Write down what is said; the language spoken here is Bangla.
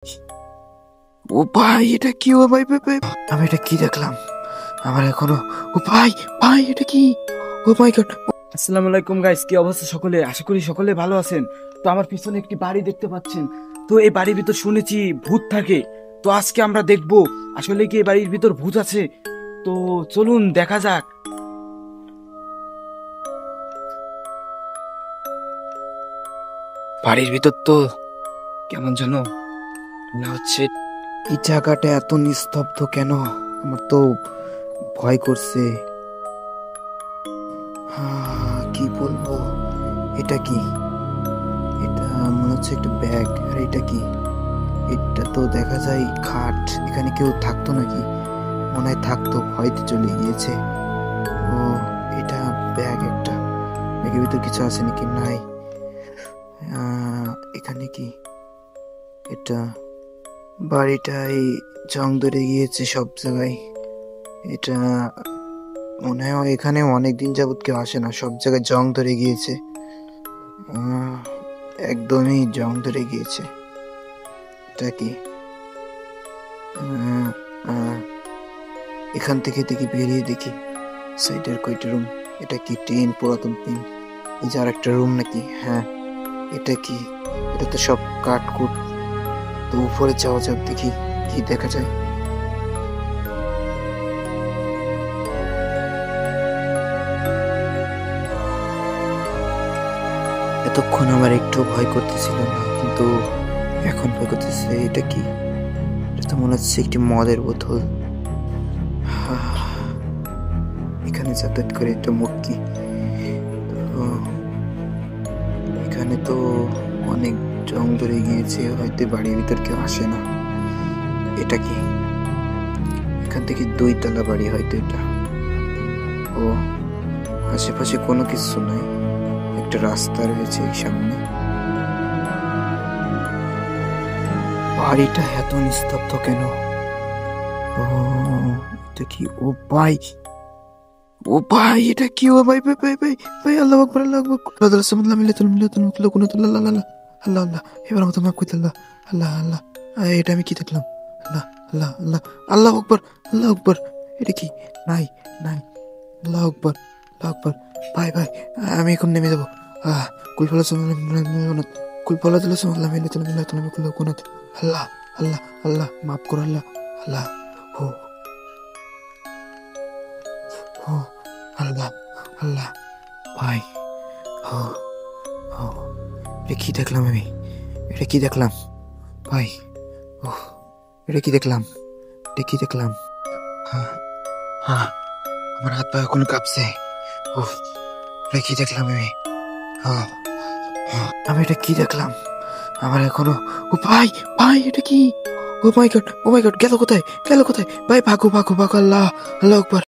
ও ভাই, এটা কি? ও ভাই ভাই ভাই, আমি এটা কি দেখলাম? আমার এখনো, ও ভাই ভাই, এটা কি? ও মাই গড। আসসালামু আলাইকুম গাইস, কি অবস্থা সকলে? আশা করি সকলে ভালো আছেন। তো আমার পিছনে একটি বাড়ি দেখতে পাচ্ছেন। তো এই বাড়ির ভিতর শুনেছি ভূত থাকে। তো আজকে আমরা দেখবো আসলে কি এই বাড়ির ভিতর ভূত আছে। তো চলুন দেখা যাক। বাড়ির ভিতর তো কেমন যেন মনে হচ্ছে। এই জায়গাটা এত নিস্তব্ধ কেন? আমার তো ভয় করছে। কি বলবো? এটা কি? এটা মনে হচ্ছে একটা ব্যাগ। আর এটা কি? এটা তো দেখা যায় খাট। এখানে কেউ থাকতো নাকি? মনে হয় থাকতো, ভয়তে চলে গিয়েছে। ও, এটা ব্যাগ একটা। ব্যাগের ভিতর কিছু আছে নাকি? নাই। এখানে কি? এটা বাড়িটাই জং ধরে গিয়েছে সব জায়গায়। এটা মনে হয় এখানে অনেকদিন যাবত কেউ আসে না, সব জায়গায় জং ধরে গিয়েছে। একদমই জং ধরে গিয়েছে। এটা কি? আহ, আহ, এখান থেকে দেখি, বেরিয়ে দেখি সাইডের কয়টা রুম। এটা কি টিন? পুরাতন টিন। এই যে আর একটা রুম নাকি? হ্যাঁ। এটা কি? এটা তো সব কাঠকুট। তো উপরে যাওয়া যাক, দেখি কি দেখা যায়। এতক্ষণ আমার একটু ভয় করতেছিল না, কিন্তু এখন ভয় করতেছে। এটা কি? এটা তো মনে হচ্ছে একটি মদের বোতল। এখানে যাতায়াত করে একটা মূর্তি। তো এখানে তো অনেক জং ধরে গিয়েছে, হয়তো বাড়ির ভিতর কেউ আসে না। এটা কি? এখান থেকে 2 তলা বাড়ি হয়তো এটা। ও, আশেপাশে কোনো কিছু নাই। একটা রাস্তা রয়েছে সামনে। বাড়িটা এত নিস্তব্ধ কেন? ও, এটা কি? ও ভাই, ও ভাই, এটা কি? ও ভাই ভাই ভাই ভাই ভাই, আল্লাহ আকবার, আল্লাহ আকবার। আল্লাহ সামাল্লাহ মিলাতুল মিলাতুল মুকলা কুনাতুল আল্লাহ আল্লাহ আল্লাহ আল্লাহ। এবার মতো মাফ করতে আল্লাহ আল্লাহ আল্লাহ। এটা আমি কি দেখলাম? আল্লাহ আল্লাহ আল্লাহ, আল্লাহ আকবার, আল্লাহ আকবার। এটা কি? নাই, নাই। আল্লাহ আকবার, আল্লাহ আকবার। ভাই ভাই, আমি এখন নেমে যাবো। কুলফলা সামাল্লাহ, কুলফলা দিল সামাল্লাহ মিলাতুল মিলাতুল মুকলা কুনাত। আল্লাহ আল্লাহ আল্লাহ, মাফ করো আল্লাহ আল্লাহ। ও ও, আল্লাহ আল্লাহ। ভাই, ও ও, এটা কি দেখলাম আমি? এটা কি দেখলাম ভাই? ও, এটা কি দেখলাম? এটা কি দেখলাম? হ্যাঁ, হ্যাঁ, আমার হাত পা এখন কাঁপছে। ও, এটা কি দেখলাম আমি? আমি এটা কি দেখলাম? আমার এখনো, ও ভাই ভাই, এটা কি? ও মাই গড, ও মাই গড, গেল কোথায়? গেল কোথায়? ভাই ভাগো ভাগো ভাগো, আল্লাহ আল্লাহ আকবার।